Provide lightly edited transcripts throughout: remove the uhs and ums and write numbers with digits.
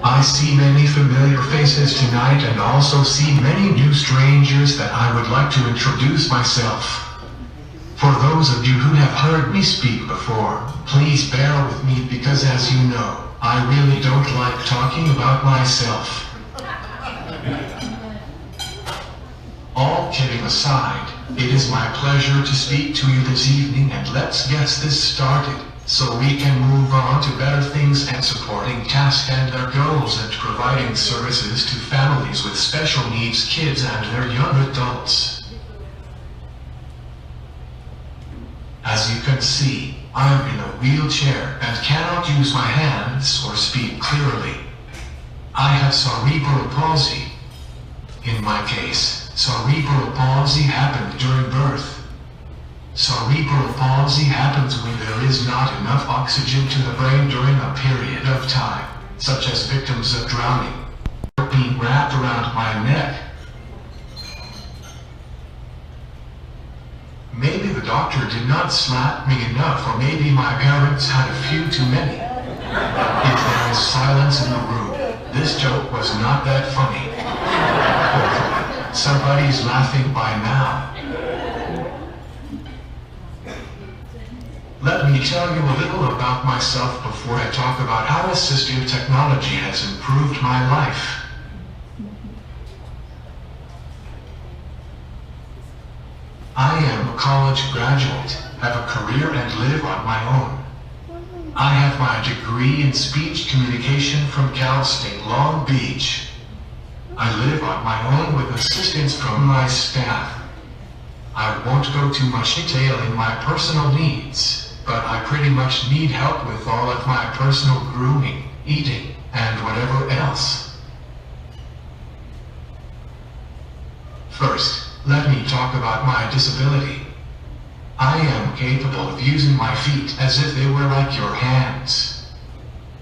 I see many familiar faces tonight and also see many new strangers that I would like to introduce myself. For those of you who have heard me speak before, please bear with me because as you know, I really don't like talking about myself. All kidding aside, it is my pleasure to speak to you this evening and let's get this started, so we can move on to better things and supporting tasks and their goals and providing services to families with special needs kids and their young adults. As you can see, I am in a wheelchair and cannot use my hands or speak clearly. I have cerebral palsy. In my case, cerebral palsy happened during birth. Cerebral palsy happens when there is not enough oxygen to the brain during a period of time, such as victims of drowning, or being wrapped around my neck. Maybe the doctor did not slap me enough, or maybe my parents had a few too many. If there is silence in the room, this joke was not that funny. Hopefully, somebody's laughing by now. Let me tell you a little about myself before I talk about how assistive technology has improved my life. I am a college graduate, have a career and live on my own. I have my degree in speech communication from Cal State Long Beach. I live on my own with assistance from my staff. I won't go too much detail in my personal needs, but I pretty much need help with all of my personal grooming, eating, and whatever else. First, let me talk about my disability. I am capable of using my feet as if they were like your hands.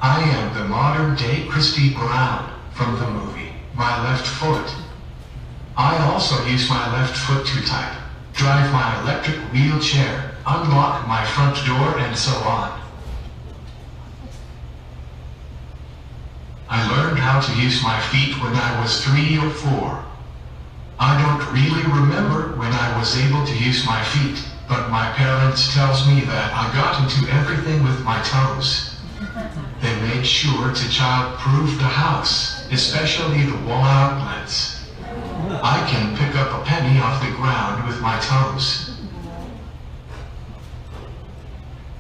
I am the modern-day Christy Brown from the movie My Left Foot. I also use my left foot to type, drive my electric wheelchair, unlock my front door, and so on. I learned how to use my feet when I was 3 or 4. I don't really remember when I was able to use my feet, but my parents tells me that I got into everything with my toes. They made sure to child-proof the house, especially the wall outlets. I can pick up a penny off the ground with my toes.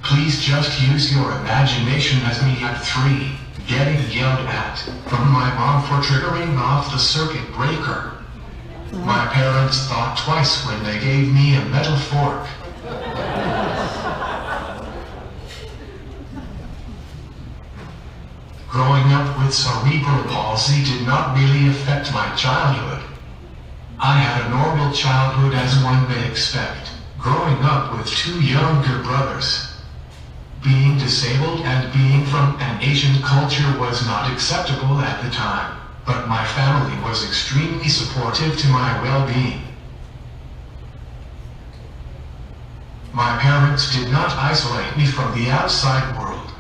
Please just use your imagination as me at 3, getting yelled at from my mom for triggering off the circuit breaker. My parents thought twice when they gave me a metal fork. Growing up with cerebral palsy did not really affect my childhood. I had a normal childhood as one may expect, growing up with 2 younger brothers. Being disabled and being from an Asian culture was not acceptable at the time, but my family was extremely supportive to my well-being. My parents did not isolate me from the outside world.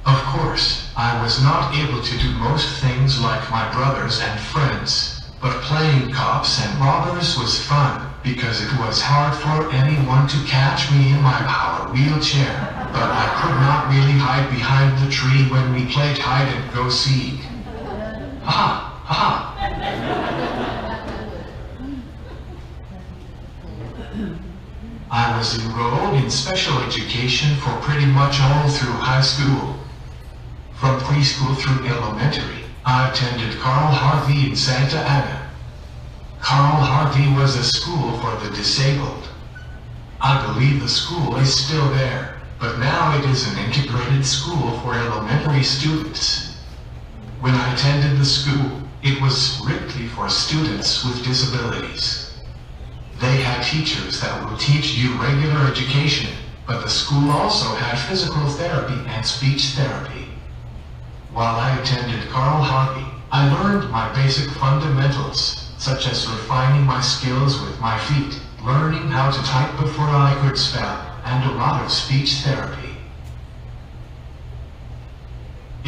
Of course, I was not able to do most things like my brothers and friends, but playing cops and robbers was fun, because it was hard for anyone to catch me in my power wheelchair, but I could not really hide behind the tree when we played hide and go seek. Ha ha! I was enrolled in special education for pretty much all through high school. From preschool through elementary, I attended Carl Harvey in Santa Ana. Carl Harvey was a school for the disabled. I believe the school is still there, but now it is an integrated school for elementary students. When I attended the school, it was strictly for students with disabilities. They had teachers that would teach you regular education, but the school also had physical therapy and speech therapy. While I attended Carl Harvey, I learned my basic fundamentals, such as refining my skills with my feet, learning how to type before I could spell, and a lot of speech therapy.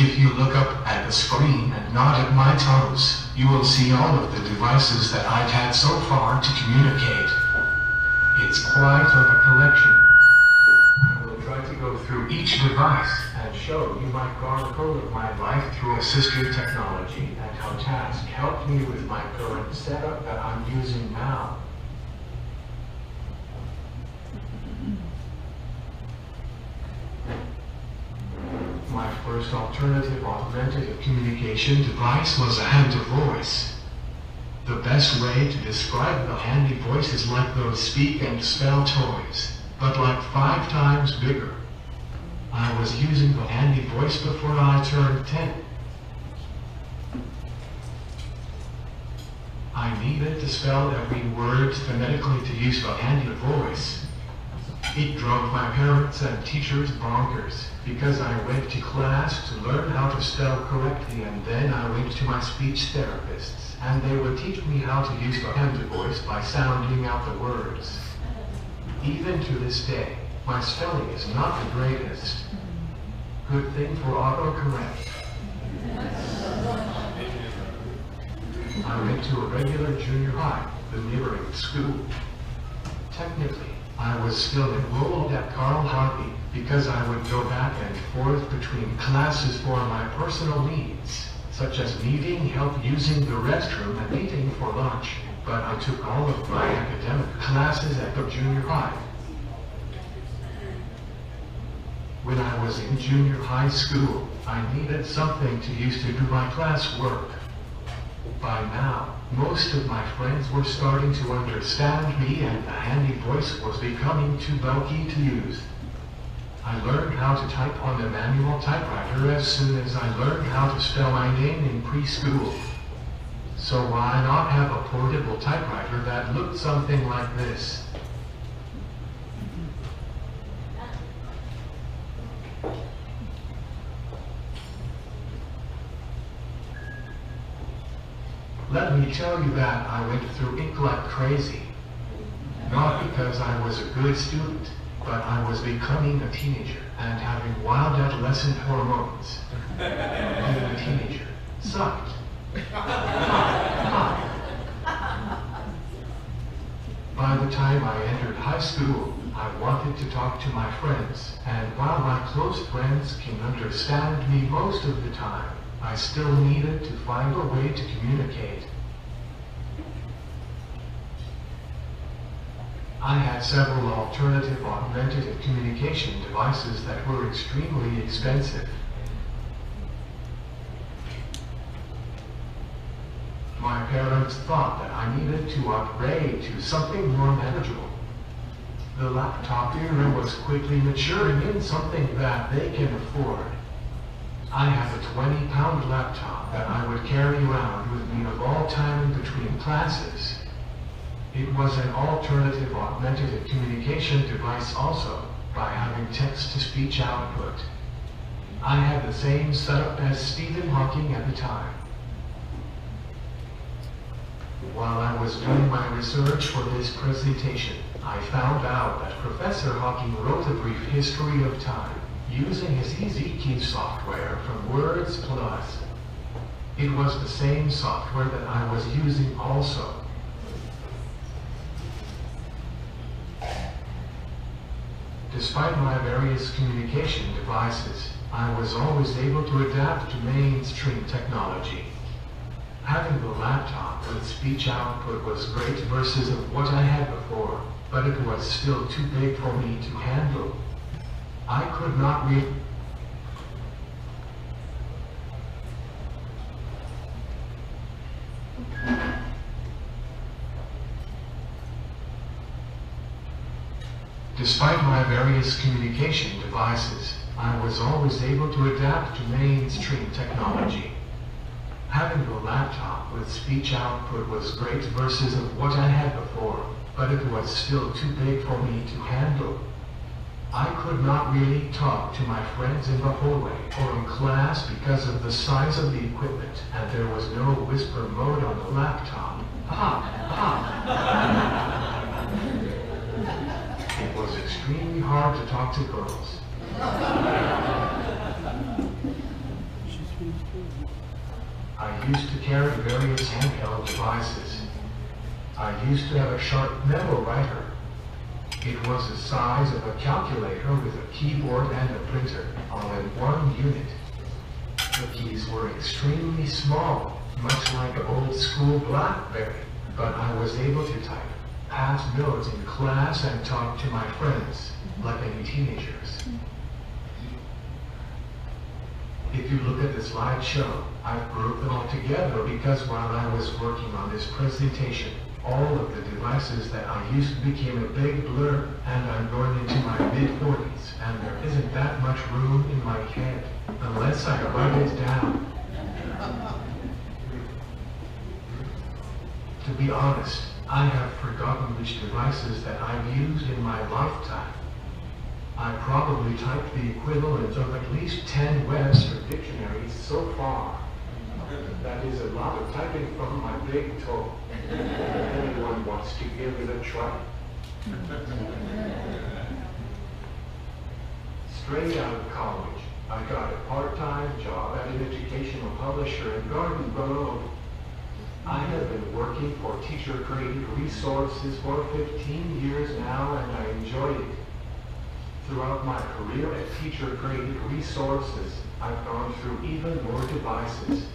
If you look up at the screen and not at my toes, you will see all of the devices that I've had so far to communicate. It's quite of a collection. I will try to go through each device and show you my chronicle of my life through assistive technology and how task helped me with my current setup that I'm using now. My first alternative augmentative communication device was a hand-to-voice. The best way to describe the handy voice is like those speak and spell toys, but like 5 times bigger. I was using the handy voice before I turned 10. I needed to spell every word phonetically to use the handy voice. It drove my parents and teachers bonkers, because I went to class to learn how to spell correctly, and then I went to my speech therapists, and they would teach me how to use the handy voice by sounding out the words. Even to this day, my spelling is not the greatest. Good thing for autocorrect. I went to a regular junior high, the neighboring school. Technically, I was still enrolled at Carl Harvey because I would go back and forth between classes for my personal needs, such as needing help using the restroom and eating for lunch, but I took all of my academic classes at the junior high. When I was in junior high school, I needed something to use to do my classwork. By now, most of my friends were starting to understand me, and the handy voice was becoming too bulky to use. I learned how to type on a manual typewriter as soon as I learned how to spell my name in preschool. So why not have a portable typewriter that looked something like this? Let me tell you that I went through ink like crazy. Not because I was a good student, but I was becoming a teenager and having wild adolescent hormones. Being a teenager sucked. By the time I entered high school, I wanted to talk to my friends, and while my close friends can understand me most of the time, I still needed to find a way to communicate. I had several alternative augmentative communication devices that were extremely expensive. My parents thought that I needed to upgrade to something more manageable. The laptop era was quickly maturing in something that they can afford. I have a 20-pound laptop that I would carry around with me of all time in between classes. It was an alternative augmentative communication device also, by having text-to-speech output. I had the same setup as Stephen Hawking at the time. While I was doing my research for this presentation, I found out that Professor Hawking wrote a brief history of time using his EasyKey software from Words Plus. It was the same software that I was using also. Despite my various communication devices, I was always able to adapt to mainstream technology. Having the laptop with speech output was great versus of what I had before, but it was still too big for me to handle. I could not read. Despite my various communication devices, I was always able to adapt to mainstream technology. Having the laptop with speech output was great versus of what I had before, but it was still too big for me to handle. I could not really talk to my friends in the hallway or in class because of the size of the equipment, and there was no whisper mode on the laptop. It was extremely hard to talk to girls. I used to carry various handheld devices. I used to have a sharp metal writer. It was the size of a calculator with a keyboard and a printer, all in one unit. The keys were extremely small, much like an old school BlackBerry, but I was able to type, pass notes in class, and talk to my friends, like any teenagers. If you look at the slideshow, I've grouped them all together because while I was working on this presentation, all of the devices that I used became a big blur, and I'm going into my mid-40s, and there isn't that much room in my head, unless I write it down. To be honest, I have forgotten which devices that I've used in my lifetime. I probably typed the equivalent of at least 10 Webster dictionaries so far. That is a lot of typing from my big toe. Anyone wants to give it a try? Straight out of college, I got a part-time job at an educational publisher in Garden Grove. I have been working for teacher-created resources for 15 years now, and I enjoy it. Throughout my career at teacher-created resources, I've gone through even more devices.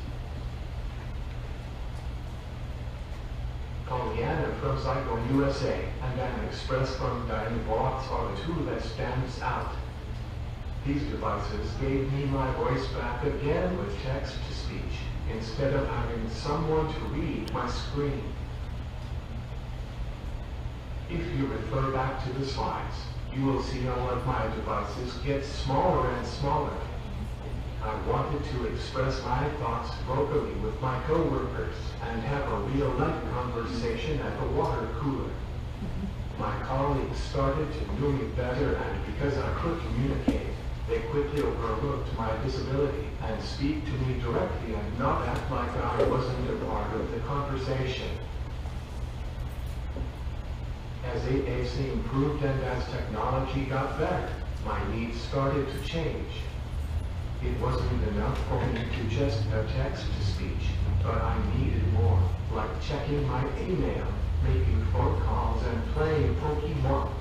Pollyanna from Psycho USA and an Express from Diane Watts are the two that stands out. These devices gave me my voice back again with text-to-speech, instead of having someone to read my screen. If you refer back to the slides, you will see all of my devices get smaller and smaller. I wanted to express my thoughts vocally with my coworkers and have a real-life conversation at the water cooler. My colleagues started to know me better, and because I could communicate, they quickly overlooked my disability and speak to me directly and not act like I wasn't a part of the conversation. As AAC improved and as technology got better, my needs started to change. It wasn't enough for me to just have text-to-speech, but I needed more, like checking my email, making phone calls, and playing Pokemon.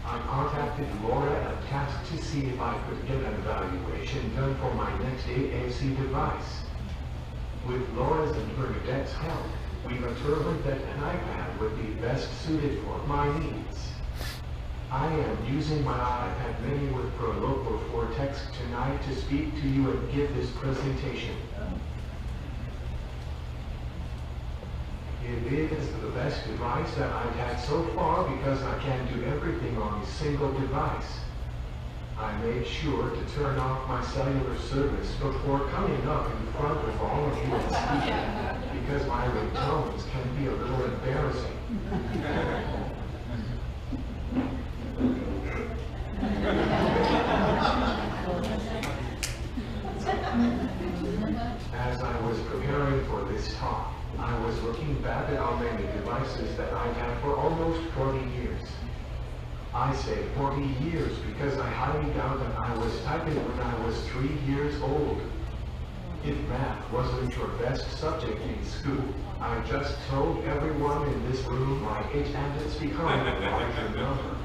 I contacted Laura at Task to see if I could get an evaluation done for my next AAC device. With Laura's and Bernadette's help, we determined that an iPad would be best suited for my needs. I am using my iPad mini with ProLocal for text tonight to speak to you and give this presentation. It is the best device that I've had so far because I can do everything on a single device. I made sure to turn off my cellular service before coming up in front of all of you and speaking, because my ringtones can be a little embarrassing. As I was preparing for this talk, I was looking back at how many devices that I've had for almost 40 years. I say 40 years because I highly doubt that I was typing when I was 3 years old. If math wasn't your best subject in school, I just told everyone in this room my age, and it's become a larger number.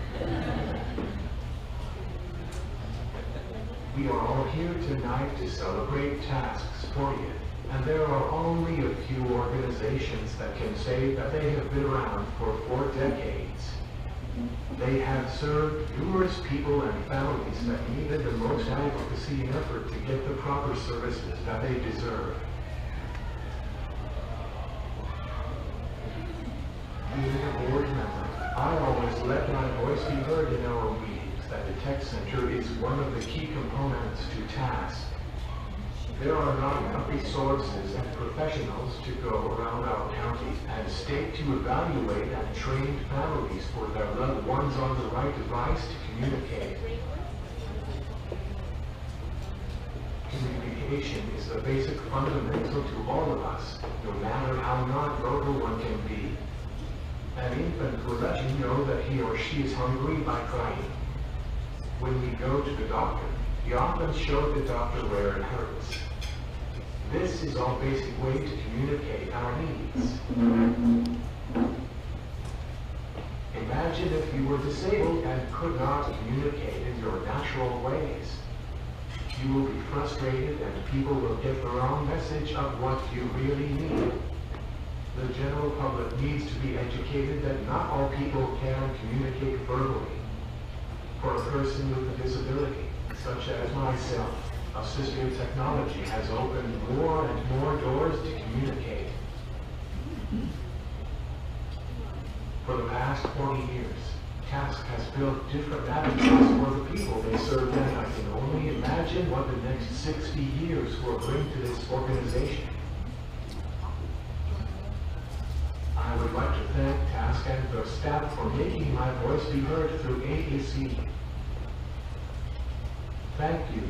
We are all here tonight to celebrate tasks for you, and there are only a few organizations that can say that they have been around for 4 decades. They have served numerous people and families that needed the most advocacy and effort to get the proper services that they deserve. Being a board member, I always let my voice be heard in our meetings that the Tech Center is one of the key components to TASK. There are not enough resources and professionals to go around our county and state to evaluate and train families for their loved ones on the right device to communicate. Communication is the basic fundamental to all of us, no matter how non-verbal one can be. An infant will let you know that he or she is hungry by crying. When we go to the doctor, we often show the doctor where it hurts. This is our basic way to communicate our needs. Imagine if you were disabled and could not communicate in your natural ways. You will be frustrated and people will get the wrong message of what you really need. The general public needs to be educated that not all people can communicate verbally. For a person with a disability, such as myself, assistive technology has opened more and more doors to communicate. For the past 40 years, Task has built different avatars for the people they serve, and I can only imagine what the next 60 years will bring to this organization. I would like to thank Task and the staff for making my voice be heard through AAC. Thank you.